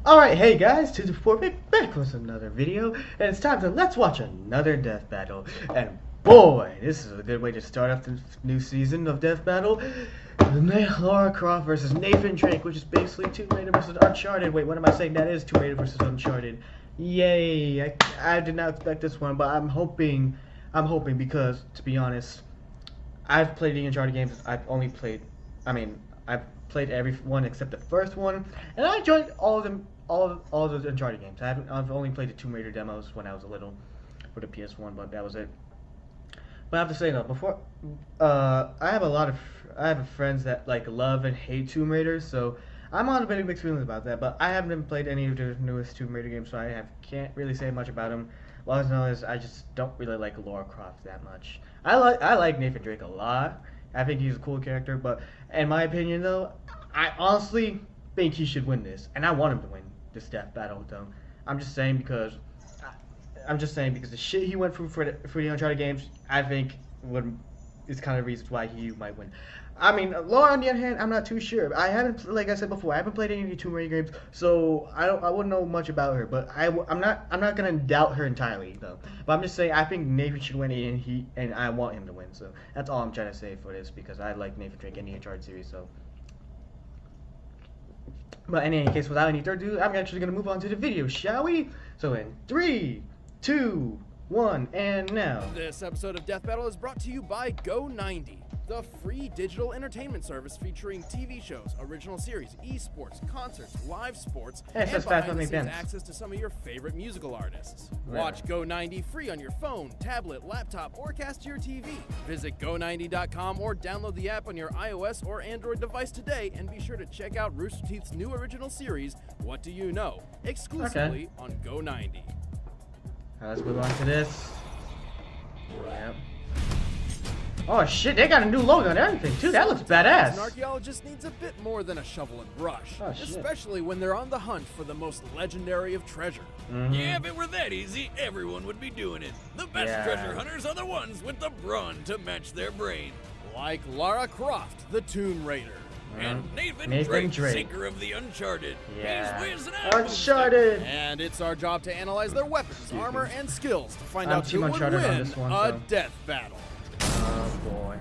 Alright, hey guys, 224 back with another video, and it's time to let's watch another death battle. And boy, this is a good way to start off the new season of Death Battle. Lara Croft versus Nathan Drake, which is basically Tomb Raider versus Uncharted. Wait, what am I saying? That is Tomb Raider versus Uncharted. Yay! I did not expect this one, but I'm hoping because, to be honest, I've played the Uncharted games. I've played every one except the first one, and I enjoyed all of them. All of the Uncharted games. I've only played the Tomb Raider demos when I was a little for the PS1, but that was it. But I have to say though, before I have friends that like love and hate Tomb Raider, so I'm on a bit of mixed feelings about that. But I haven't played any of the newest Tomb Raider games, so can't really say much about them. All I know is I just don't really like Lara Croft that much. I like Nathan Drake a lot. I think he's a cool character, but in my opinion though, I honestly think he should win this, and I want him to win this death battle though. I'm just saying because the shit he went through for the Uncharted games, I think is kind of reasons why he might win. I mean, Lara on the other hand, I'm not too sure. I haven't, like I said before, I haven't played any of the Tomb Raider games, so I wouldn't know much about her. But I'm not gonna doubt her entirely though. But I'm just saying I think Nathan should win it, and I want him to win. So that's all I'm trying to say for this, because I like Nathan Drake in the Uncharted series. So. But in any case, without any further ado, I'm actually going to move on to the video, shall we? So in 3, 2, 1, and now. This episode of Death Battle is brought to you by Go90, the free digital entertainment service featuring TV shows, original series, esports, concerts, live sports, and behind-the-scenes access to some of your favorite musical artists. Right. Watch Go90 free on your phone, tablet, laptop, or cast to your TV. Visit Go90.com or download the app on your iOS or Android device today, and be sure to check out Rooster Teeth's new original series, What Do You Know?, exclusively on Go90. Let's move on to this. Yep. Oh shit, they got a new logo and everything too. That looks badass. An archaeologist needs a bit more than a shovel and brush, oh, especially when they're on the hunt for the most legendary of treasure. Yeah, if it were that easy, everyone would be doing it. The best treasure hunters are the ones with the brawn to match their brain. Like Lara Croft, the Tomb Raider. And Nathan Drake, seeker of the Uncharted. Yeah. He's Uncharted! And it's our job to analyze their weapons, armor, and skills to find out who would Uncharted win on this one, a so. death battle. Oh boy.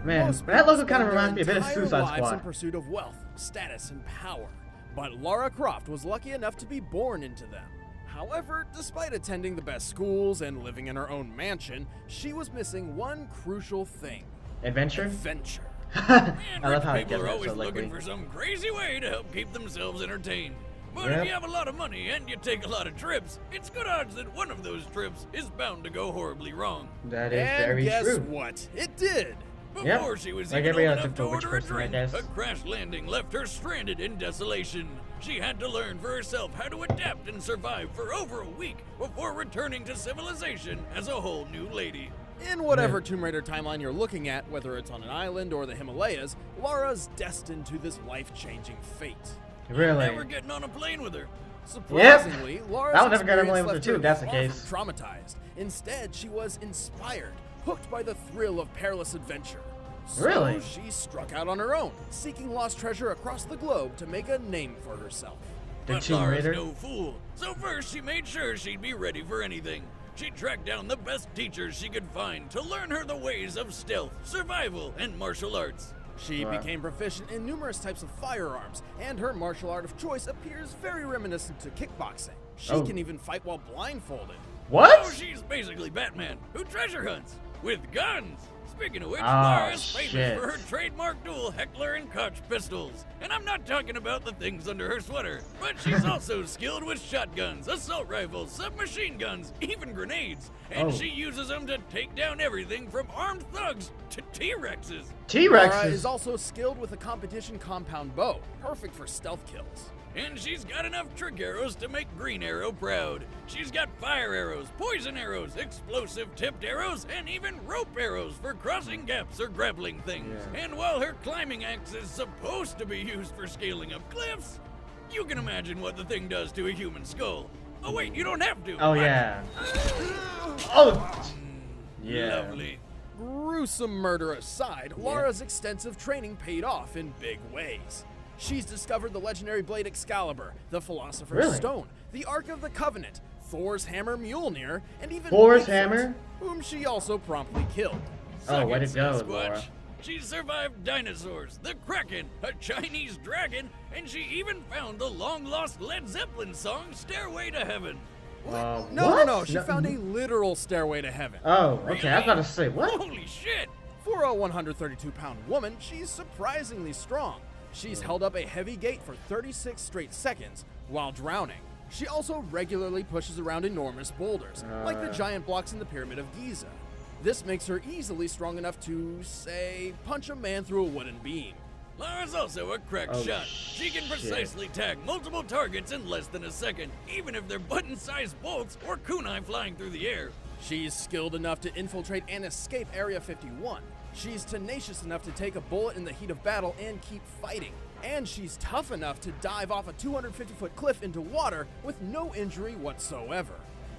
Man, that logo kind of reminds me a bit of Suicide Squad. In pursuit of wealth, status, and power. But Lara Croft was lucky enough to be born into them. However, despite attending the best schools and living in her own mansion, she was missing one crucial thing. Adventure? Adventure. I love how people are always looking for some crazy way to help keep themselves entertained. But if you have a lot of money and you take a lot of trips, it's good odds that one of those trips is bound to go horribly wrong. That is very true. And guess what? It did. Before she was like even old enough to order a drink, a crash landing left her stranded in desolation. She had to learn for herself how to adapt and survive for over a week before returning to civilization as a whole new lady. In whatever Tomb Raider timeline you're looking at, whether it's on an island or the Himalayas, Lara's destined to this life-changing fate. Really? Never getting on a plane with her. Surprisingly, Lara's I'll never get on a plane with her too, if that's the case. Traumatized. Instead, she was inspired, hooked by the thrill of perilous adventure. So really? She struck out on her own, seeking lost treasure across the globe to make a name for herself. But Lara's no fool, so first she made sure she'd be ready for anything. She tracked down the best teachers she could find to learn her the ways of stealth, survival, and martial arts. She became proficient in numerous types of firearms, and her martial art of choice appears very reminiscent to kickboxing. She can even fight while blindfolded. What? Oh, she's basically Batman, who treasure hunts with guns. Speaking of which, Lara's famous for her trademark dual Heckler and Koch pistols. And I'm not talking about the things under her sweater, but she's also skilled with shotguns, assault rifles, submachine guns, even grenades. And she uses them to take down everything from armed thugs to T-Rexes. Lara is also skilled with a competition compound bow, perfect for stealth kills. And she's got enough trick arrows to make Green Arrow proud. She's got fire arrows, poison arrows, explosive tipped arrows, and even rope arrows for crossing gaps or grappling things. And while her climbing axe is supposed to be used for scaling up cliffs, you can imagine what the thing does to a human skull. Oh wait, you don't have to. Oh yeah. Oh! Yeah. Lovely. Gruesome murder aside, Lara's extensive training paid off in big ways. She's discovered the legendary blade Excalibur, the Philosopher's Stone, the Ark of the Covenant, Thor's hammer Mjolnir, and even Thor's Bigfoot, hammer? whom she also promptly killed. Oh, way to go, Sasquatch. Laura. She survived dinosaurs, the Kraken, a Chinese dragon, and she even found the long-lost Led Zeppelin song Stairway to Heaven. No. She found a literal stairway to heaven. Oh, okay. I was about to say, what? Holy shit! For a 132-pound woman, she's surprisingly strong. She's held up a heavy gate for 36 straight seconds while drowning. She also regularly pushes around enormous boulders, like the giant blocks in the Pyramid of Giza. This makes her easily strong enough to, say, punch a man through a wooden beam. Lara's also a crack shot. She can precisely tag multiple targets in less than a second, even if they're button-sized bolts or kunai flying through the air. She's skilled enough to infiltrate and escape Area 51. She's tenacious enough to take a bullet in the heat of battle and keep fighting. And she's tough enough to dive off a 250-foot cliff into water with no injury whatsoever.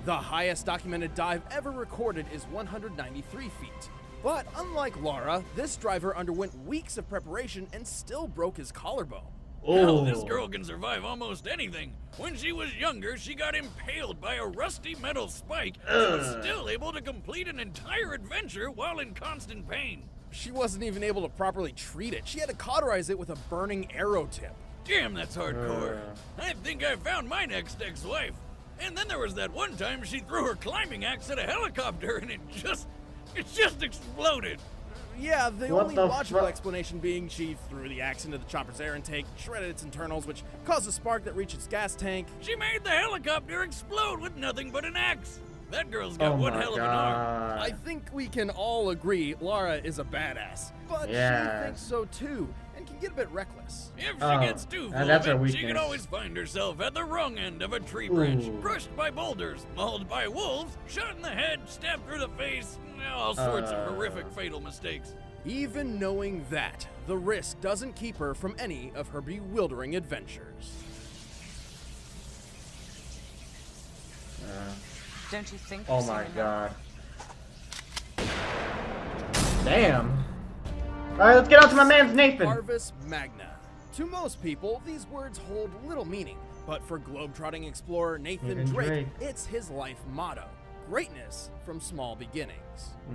The highest documented dive ever recorded is 193 feet. But unlike Lara, this driver underwent weeks of preparation and still broke his collarbone. Hell, this girl can survive almost anything. When she was younger, she got impaled by a rusty metal spike and was still able to complete an entire adventure while in constant pain. She wasn't even able to properly treat it. She had to cauterize it with a burning arrow tip. Damn, that's hardcore. I think I found my next ex-wife. And then there was that one time she threw her climbing axe at a helicopter and it just exploded. Yeah, the only logical explanation being she threw the axe into the chopper's air intake, shredded its internals, which caused a spark that reached its gas tank. She made the helicopter explode with nothing but an axe. That girl's got one hell of an arm. I think we can all agree Lara is a badass, but she thinks so too, and can get a bit reckless. If she gets too full of it, she can always find herself at the wrong end of a tree branch, crushed by boulders, mauled by wolves, shot in the head, stabbed through the face, all sorts of horrific fatal mistakes. Even knowing that, the risk doesn't keep her from any of her bewildering adventures. Don't you think? Oh my god. Damn. Alright, let's get on to my man's Nathan. Parvis Magna. To most people, these words hold little meaning, but for globetrotting explorer Nathan Drake, it's his life motto. Greatness from small beginnings.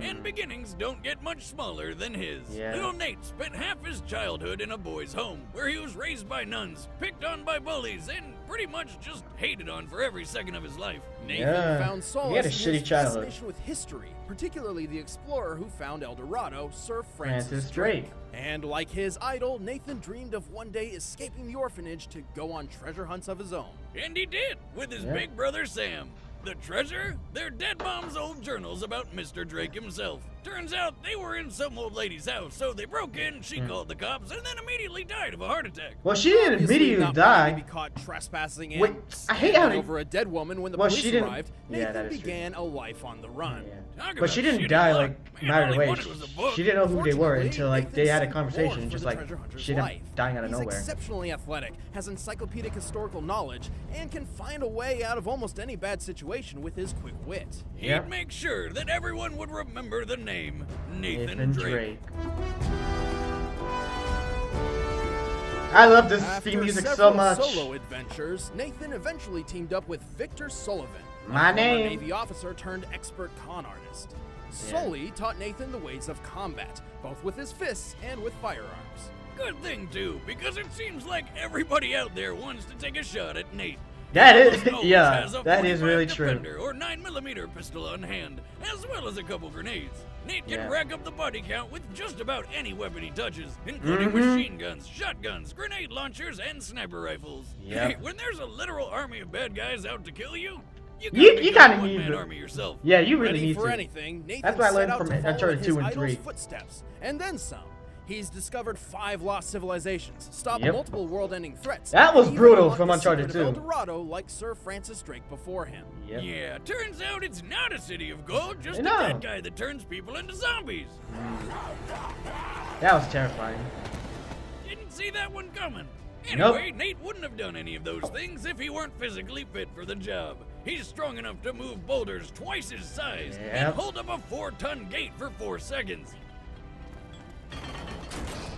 And beginnings don't get much smaller than his. Little Nate spent half his childhood in a boys' home, where he was raised by nuns, picked on by bullies, and pretty much just hated on for every second of his life. Nathan found solace in his fascination with history, particularly the explorer who found El Dorado, Sir Francis Drake. And like his idol, Nathan dreamed of one day escaping the orphanage to go on treasure hunts of his own. And he did, with his big brother Sam. The treasure? They're Dead Mom's old journals about Mr. Drake himself. Turns out they were in some old lady's house, so they broke in, she called the cops, and then immediately died of a heart attack. Well, she didn't immediately die. Be caught trespassing and Wait, I hate how over a dead woman when the police arrived. Nathan that began a life on the run. But she didn't die like right away. She didn't know who they were until like they had a conversation, just like she ended up dying out of nowhere. He's exceptionally athletic, has encyclopedic historical knowledge, and can find a way out of almost any bad situation with his quick wit. He'd make sure that everyone would remember the name Nathan Drake. I love this theme music so much. After solo adventures, Nathan eventually teamed up with Victor Sullivan, my a name, Navy officer turned expert con artist. Sully taught Nathan the ways of combat, both with his fists and with firearms. Good thing too, because it seems like everybody out there wants to take a shot at Nate. That is, that is really true. Or 9mm pistol on hand, as well as a couple grenades. Nate can rack up the body count with just about any weapon he touches, including machine guns, shotguns, grenade launchers, and sniper rifles. Hey, when there's a literal army of bad guys out to kill you, you gotta need an army yourself. Yeah, you really need for to. Anything, Nathan that's what I learned set out from to follow Uncharted 2 and his 3. idol's footsteps, and then some. He's discovered 5 lost civilizations, stopped multiple world-ending threats. That was brutal from Uncharted 2. El Dorado, like Sir Francis Drake before him. Yeah, turns out it's not a city of gold, just a dead guy that turns people into zombies. That was terrifying. Didn't see that one coming. Anyway, Nate wouldn't have done any of those things if he weren't physically fit for the job. He's strong enough to move boulders twice his size and hold up a 4-ton gate for 4 seconds.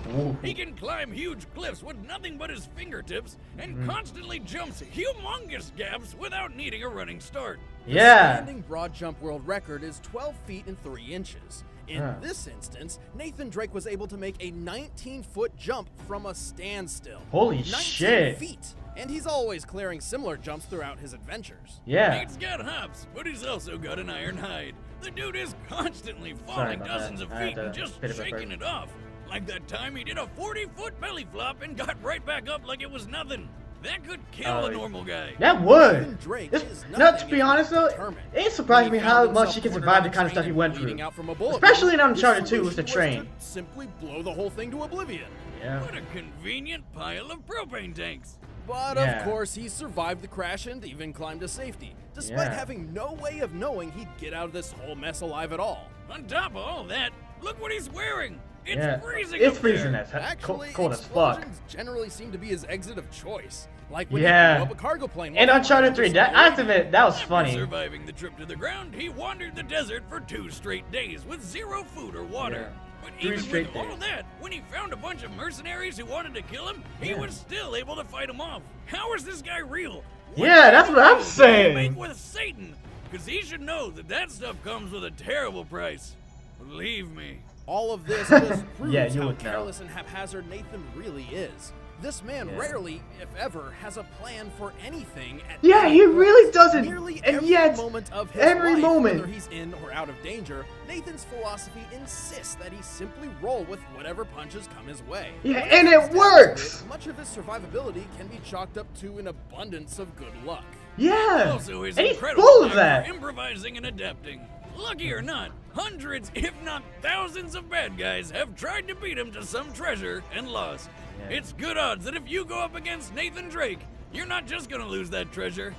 Ooh. He can climb huge cliffs with nothing but his fingertips and constantly jumps humongous gaps without needing a running start. The Yeah. standing broad jump world record is 12 feet and 3 inches. In this instance, Nathan Drake was able to make a 19-foot jump from a standstill. Holy 19 shit. feet. And he's always clearing similar jumps throughout his adventures. Yeah. Nate's got hops, but he's also got an iron hide. The dude is constantly Sorry falling about dozens that. of I had feet to and just spit it up shaking first. it off. Like that time he did a 40-foot belly flop and got right back up like it was nothing. That could kill a normal guy. That would. Nathan Drake It's, is not to nothing be if honest though, determined. it surprised When me he how found much himself he can cornered survive on the a kind of stuff he train went bleeding through. out from a bullet Especially in wound, Uncharted his 2 with the solution was train. to simply blow the whole thing to oblivion. Yeah. What a convenient pile of propane tanks. But Yeah. of course, he survived the crash and even climbed to safety, despite Yeah. having no way of knowing he'd get out of this whole mess alive at all. On top of all that, look what he's wearing. It's Yeah. freezing It's up freezing there. as Actually, cold as fuck. explosions generally seem to be his exit of choice. Like when Yeah. he blew up a cargo plane. And while Uncharted 3, that I have to admit, that was After funny. surviving the trip to the ground, he wandered the desert for 2 straight days with 0 food or water. Yeah. But 3 even straight with all days. that, when he found a bunch of mercenaries who wanted to kill him, he Yeah. was still able to fight them off. How is this guy real? Yeah, that's what I'm deal did he saying. Make with Satan? Because he should know that that stuff comes with a terrible price. Believe me. All of this just proves Yeah, you how would know. careless and haphazard Nathan really is. This man Yeah. rarely, if ever, has a plan for anything. At Yeah, any he point. really doesn't. Nearly And every yet, moment of his every life, moment. whether he's in or out of danger, Nathan's philosophy insists that he simply roll with whatever punches come his way. Yeah, and it works. Much of his survivability can be chalked up to an abundance of good luck. Yeah. Also, his And he's incredible full of knack that. for improvising and adapting. Lucky or not, hundreds, if not thousands of bad guys have tried to beat him to some treasure and lost. Yeah. It's good odds that if you go up against Nathan Drake, you're not just gonna lose that treasure,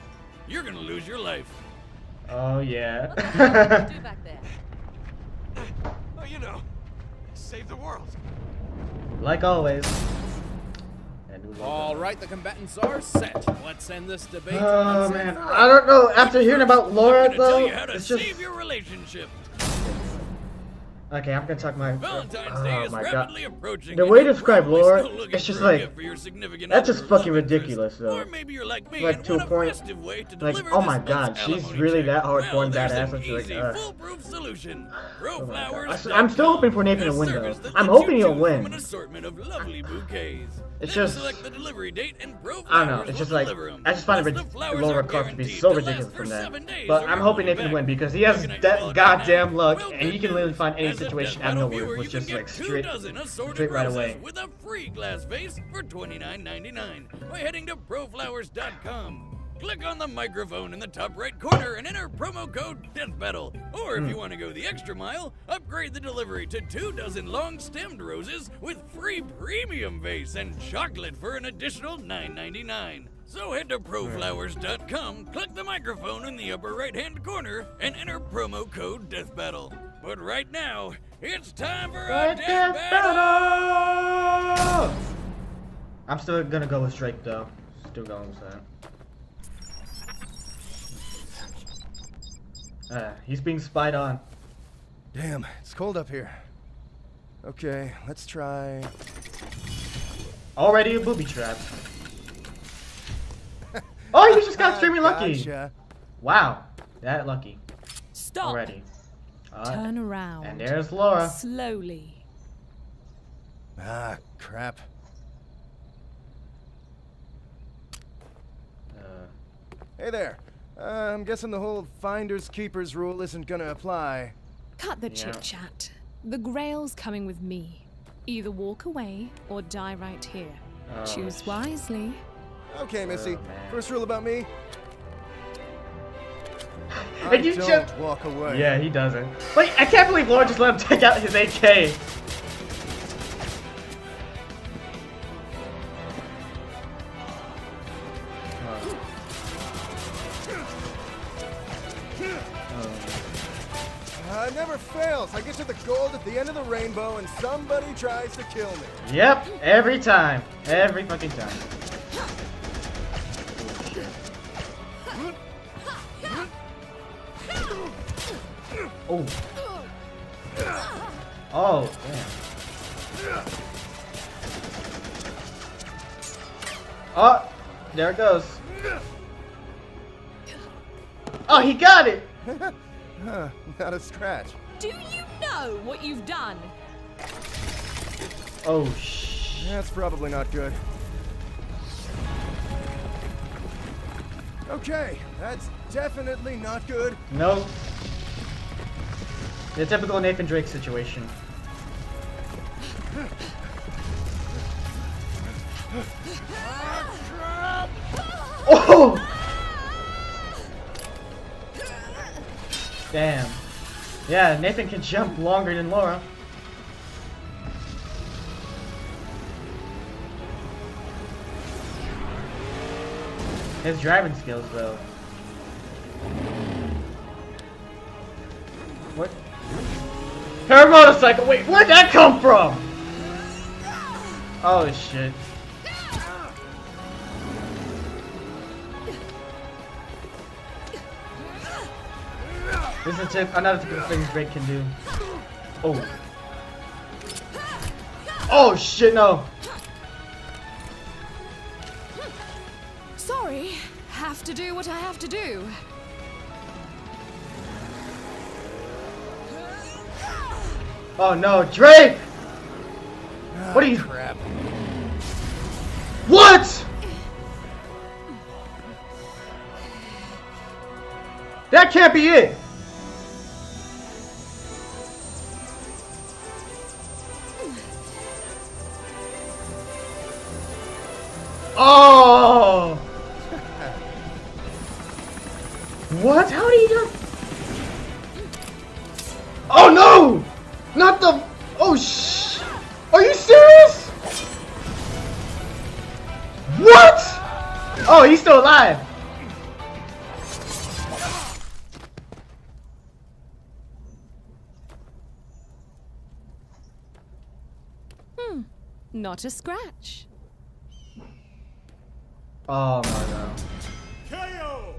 you're gonna lose your life. Oh yeah. What the hell did you do back there? Oh, you know, save the world. Like always. And we All right, the combatants are set. Let's end this debate. Oh once and man, for I all. don't know. After hearing about I'm Laura gonna tell though, you how to it's just save your relationship. okay. I'm gonna talk my. Valentine's Day Oh is my god. rapidly approaching. The and way you're to describe probably Laura, still looking it's just for a like- gift for your significant that's other just or fucking love interest. ridiculous, though. Or maybe you're like me Like, and to a want point, festive way to like, deliver oh this my month's god, she's alimony really check. that hardcore Well, and there's badass. an And she's like, easy, foolproof solution. Oh my God. ProFlowers.com. I'm still hoping for Nathan to A win, though. service that I'm lets hoping you he'll choose win. From an assortment of lovely bouquets. It's Then just- select the delivery date and ProFlowers I don't know. It's just will like deliver 'em. I just find Plus, it the flowers Laura are Croft to be guaranteed so last ridiculous for from that. 7 days But or I'm your hoping money Nathan back. win because he has Looking at that your login goddamn now. luck, Well, and he good can literally news. find any As a situation Death out of Battle nowhere, viewer, which you can just get like 2 straight dozen assorted straight right roses away. with a free glass vase for $29.99 by heading to proflowers.com. Click on the microphone in the top right corner and enter promo code DEATHBATTLE. Or if you want to go the extra mile, upgrade the delivery to 2 dozen long-stemmed roses with free premium vase and chocolate for an additional $9.99. So head to proflowers.com, click the microphone in the upper right-hand corner, and enter promo code DEATHBATTLE. But right now, it's time for a death battle! I'm still gonna go with Drake though. Still going with that. He's being spied on. Damn, it's cold up here. Okay, let's try. Already a booby trap. Oh, you just got extremely lucky. Gotcha. Wow, that lucky Stop. already. Turn around. And there's Laura. Slowly. Ah, crap. Hey there. I'm guessing the whole finders keepers rule isn't gonna apply. Cut the Yeah. chit-chat. The Grail's coming with me. Either walk away or die right here. Oh, Choose wisely. Okay, Missy. man. First rule about me. And I you don't just- walk away. Yeah, he doesn't. Wait, I can't believe Laura just let him take out his AK. It never fails. I get to the gold at the end of the rainbow and somebody tries to kill me. Yep, every time. Every fucking time. Oh. Oh, damn. Oh, there it goes. Oh, he got it! Huh, not a scratch. Do you know what you've done? Oh, That's probably not good. Okay, that's definitely not good. No. The typical Nathan Drake situation. Oh! Damn. Yeah, Nathan can jump longer than Lara. His driving skills, though. What? Her motorcycle! Wait, where'd that come from? Oh, shit. This is another typical thing Drake can do. Oh. Oh, shit, no. Sorry, have to do what I have to do. Oh no, Drake! What are you? Crap. What? That can't be it. Oh! What? How did he just? Oh no! Not the. Oh shh! Are you serious? What? Oh, he's still alive. Not a scratch. Oh my god. KO!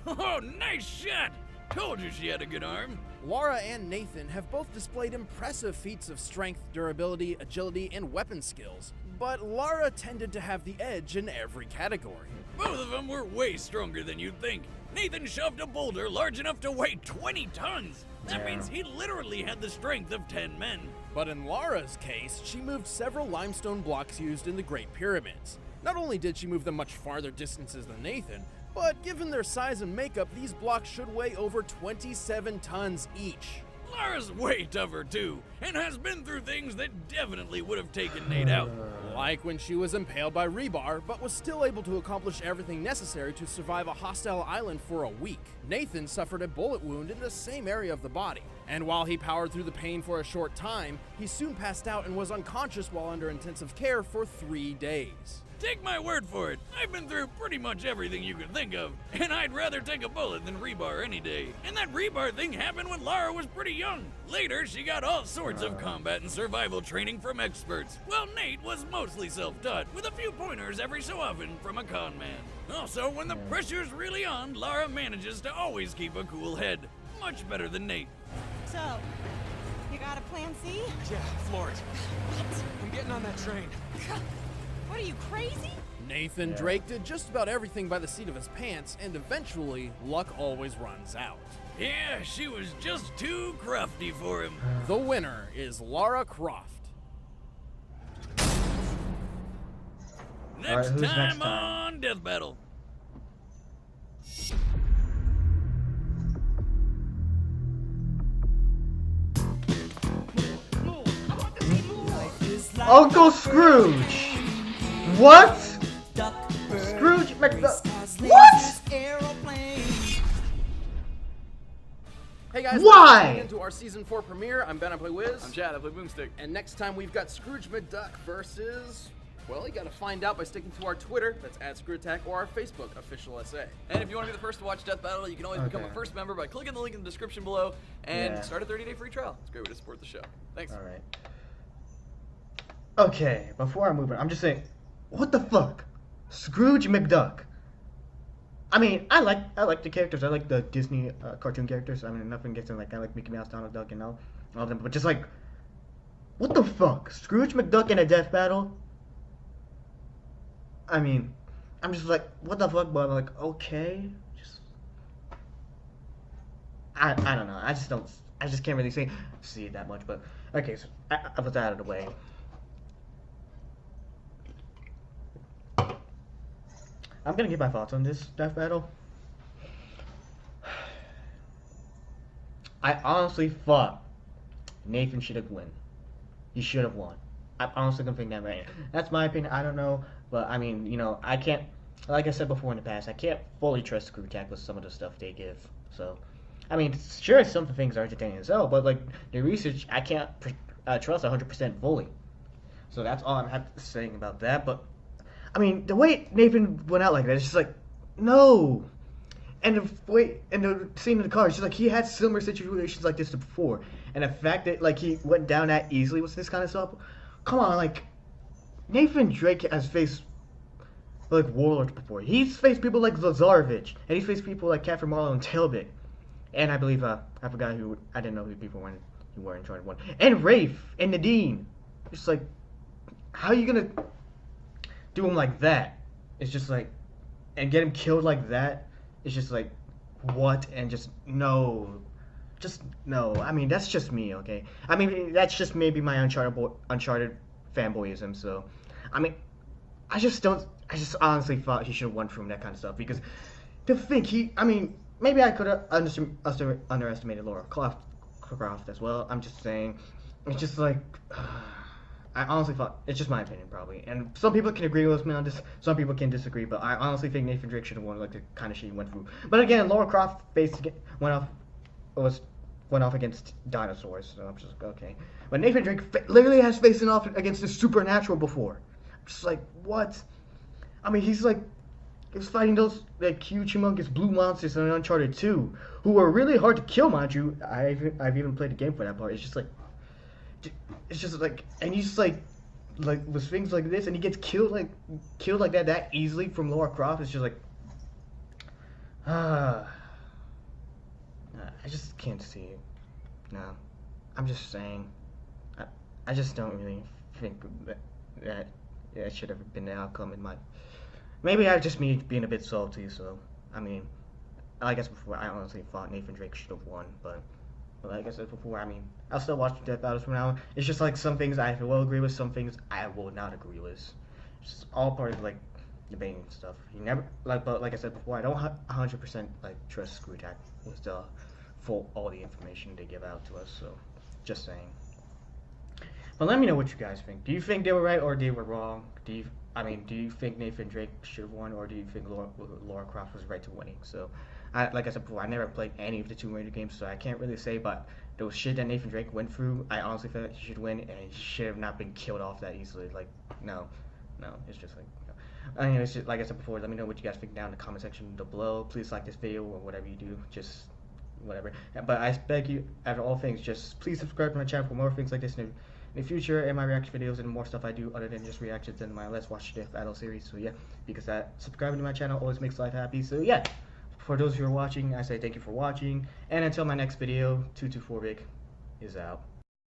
Oh, nice shot! Told you she had a good arm. Lara and Nathan have both displayed impressive feats of strength, durability, agility, and weapon skills, but Lara tended to have the edge in every category. Both of them were way stronger than you'd think. Nathan shoved a boulder large enough to weigh 20 tons. That means he literally had the strength of 10 men. But in Lara's case, she moved several limestone blocks used in the Great Pyramids. Not only did she move them much farther distances than Nathan, but given their size and makeup, these blocks should weigh over 27 tons each. Lara's way tougher too, and has been through things that definitely would have taken Nate out. Like when she was impaled by rebar, but was still able to accomplish everything necessary to survive a hostile island for a week. Nathan suffered a bullet wound in the same area of the body, and while he powered through the pain for a short time, he soon passed out and was unconscious while under intensive care for 3 days. Take my word for it, I've been through pretty much everything you could think of, and I'd rather take a bullet than rebar any day. And that rebar thing happened when Lara was pretty young. Later, she got all sorts of combat and survival training from experts, while Nate was mostly self-taught, with a few pointers every so often from a con man. Also, when the pressure's really on, Lara manages to always keep a cool head. Much better than Nate. So, you got a plan C? Yeah, floor it. I'm getting on that train. What are you, crazy? Nathan Drake did just about everything by the seat of his pants, and eventually, luck always runs out. Yeah, she was just too crafty for him. The winner is Lara Croft. Next who's time next time? on Death Battle. Uncle Scrooge. What? Scrooge McDuck. What? Hey guys, Why? welcome into our season 4 premiere. I'm Ben, I play Wiz. I'm Chad, I play Boomstick. And next time we've got Scrooge McDuck versus, well, you gotta find out by sticking to our Twitter, that's @ScrewAttack, or our Facebook, Official SA. And if you want to be the first to watch Death Battle, you can always become a first member by clicking the link in the description below and start a 30-day free trial. It's a great way to support the show. Thanks. Alright. Okay, before I move on, I'm just saying, what the fuck? Scrooge McDuck. I mean, I like the characters. I like the Disney cartoon characters. I mean, nothing gets in, like, I like Mickey Mouse, Donald Duck, and all of them. But just like, what the fuck? Scrooge McDuck in a death battle? I mean, I'm just like, what the fuck? But I'm like, okay, just I don't know. I just can't really see it that much. But okay, so I put that out of the way. I'm gonna give my thoughts on this death battle. I honestly thought Nathan should have won. He should have won. I honestly don't think that right. That's my opinion. I don't know, but I mean, you know, I can't. Like I said before in the past, I can't fully trust Screw Attack with some of the stuff they give. So, I mean, sure, some of the things are entertaining as hell, but like the research, I can't trust 100% fully. So that's all I'm saying about that. But I mean, the way Nathan went out like that, it's just like, no. And the scene in the car, it's just like he had similar situations like this before, and the fact that like he went down that easily with this kind of stuff, come on, like Nathan Drake has faced like warlords before. He's faced people like Lazarevich, and he's faced people like Catherine Marlowe and Talbot, and I believe I forgot who, I didn't know who people were in Uncharted 1, and Rafe and Nadine. It's like, how are you gonna do him like that? It's just like, and get him killed like that. It's just like, what? And just no. I mean, that's just me, okay? I mean, that's just maybe my Uncharted fanboyism. So, I mean, I just honestly thought he should have won from that kind of stuff, because to think I mean, maybe I could have underestimated Lara Croft as well. I'm just saying, it's just like, I honestly thought, it's just my opinion probably, and some people can agree with me on this, some people can disagree, but I honestly think Nathan Drake should have won, like the kind of shit he went through. But again, Lara Croft went off against dinosaurs, so I'm just like, okay. But Nathan Drake literally has faced off against the supernatural before. I'm just like, what? I mean, he was fighting those like huge, humongous blue monsters in Uncharted 2, who were really hard to kill, mind you. I've even played the game for that part. It's just like, and he's just like with things like this, and he gets killed like that easily from Lara Croft. It's just like, I just can't see it. No, I'm just saying, I just don't really think that should have been the outcome in my. Maybe I just me being a bit salty. So I mean, like I said before, I honestly thought Nathan Drake should have won, but like I said before, I mean, I'll still watch Death Battles from now on. It's just like some things I will agree with, some things I will not agree with. It's just all part of like debating stuff. You never but like I said before, I don't 100% like trust Screw Attack with all the information they give out to us. So, just saying. But let me know what you guys think. Do you think they were right or they were wrong? Do you think Nathan Drake should have won, or do you think Lara Croft was right to winning? So, like I said before, I never played any of the Tomb Raider games, so I can't really say, but those shit that Nathan Drake went through, I honestly feel like he should win, and he should have not been killed off that easily. Like, no, it's just like, no. Anyways, just, like I said before, let me know what you guys think down in the comment section below. Please like this video or whatever you do, just whatever. But I beg you, after all things, just please subscribe to my channel for more things like this in the future, and my reaction videos and more stuff I do other than just reactions in my Let's Watch Death Battle series. So yeah, because subscribing to my channel always makes life happy. So yeah. For those who are watching, I say thank you for watching, and until my next video, 224 Big is out.